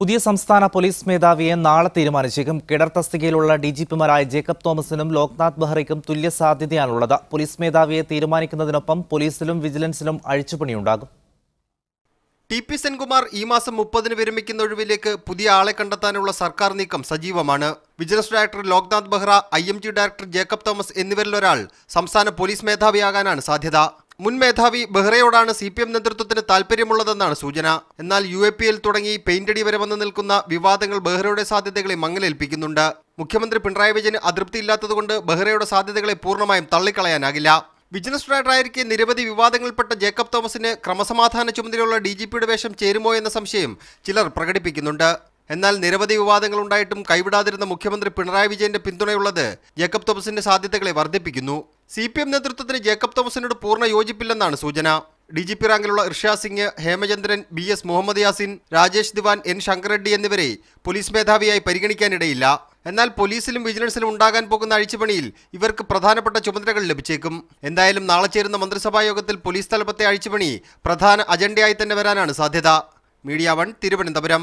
പുതിയ സംസ്ഥാന പോലീസ് മേധാവിയെ നാളെ തീരുമാനിച്ചേക്കും. കേഡർ തസ്തികയിലുള്ള ഡിജിപിമാരായ ജേക്കബ് തോമസിനും ലോക്നാഥ് ബെഹ്റയ്ക്കും തുല്യ സാധ്യതയാണുള്ളത്. പോലീസ് മേധാവിയെ തീരുമാനിക്കുന്നതിനൊപ്പം പോലീസിലും വിജിലൻസിലും അഴിച്ചുപണിയുണ്ടാകും. ടി.പി. സെൻകുമാർ ഈ മാസം 30-ന് വിരമിക്കുന്ന ഒഴിവിലേക്ക് പുതിയ ആളെ കണ്ടെത്താനുള്ള സർക്കാർ നീക്കം സജീവമാണ്. Vigilance director Loknath Behera, IMG director Jacob Thomas എന്നിവരിലൊരാൾ സംസ്ഥാന പോലീസ് മേധാവിയാകാനാണ് സാധ്യത. മുൻ മേധാവി ബെഹ്റയോടാണ് CPM നേതൃത്വത്തിന് താൽപര്യമുള്ളതെന്നാണ് സൂചന. എന്നാൽ UAPL തുടങ്ങി പെയിന്റടി വരെ വന്നു നിൽക്കുന്ന വിവാദങ്ങൾ ബെഹ്റയുടെ സാധ്യതകളെ മങ്ങലേൽപ്പിക്കുന്നുണ്ട്. മുഖ്യമന്ത്രി പിണറായി വിജയന് അതൃപ്തിയില്ലാത്തതുകൊണ്ട് ബെഹ്റയുടെ സാധ്യതകളെ പൂർണ്ണമായും തള്ളിക്കളയാനാകില്ല. വിജിലൻസ് ഡയറക്ടറായിരിക്കെ നിരവധി വിവാദങ്ങൾപ്പെട്ട ജേക്കബ് തോമസിന് ക്രമസമാധാന ചുമതലയുള്ള DGPയുടെ വേഷം ചേരുമോ എന്ന സംശയം ചിലർ പ്രകടിപ്പിക്കുന്നുണ്ട്. എന്നാൽ നിരവധി വിവാദങ്ങൾ ഉണ്ടായിട്ടും കൈവിടാതിരുന്ന മുഖ്യമന്ത്രി പിണറായി വിജയന്റെ പിന്തുണയുള്ളത് ജേക്കബ് തോമസിന്റെ സാധ്യതകളെ വർദ്ധിപ്പിക്കുന്നു. CPM നേതൃത്വത്തിന് ജേക്കബ് തോമസിനോട് പൂർണ്ണ യോജിപ്പില്ലെന്നാണ് സൂചന. DGP റാങ്കിലുള്ള ഇർഷാദ് സിംഗ്, ഹേമചന്ദ്രൻ, BS മുഹമ്മദ് യാസിൻ, രാജേഷ് ദിവാൻ, N ശങ്കർ റെഡ്ഡി എന്നിവരെ പോലീസ് മേധാവിയായി പരിഗണിക്കാനിടയില്ല. എന്നാൽ പോലീസിലും വിജിലൻസിലും ഉണ്ടാകാൻ പോകുന്ന അഴിച്ചുപണിയിൽ ഇവർക്ക് പ്രധാനപ്പെട്ട ചുമതലകൾ ലഭിച്ചേക്കും. എന്തായാലും നാളെ ചേരുന്ന മന്ത്രിസഭാ യോഗത്തിൽ പോലീസ് തലപ്പത്തെ അഴിച്ചുപണി പ്രധാന അജണ്ടയായി തന്നെ വരാനാണ് സാധ്യത. മീഡിയ 1 തിരുവനന്തപുരം.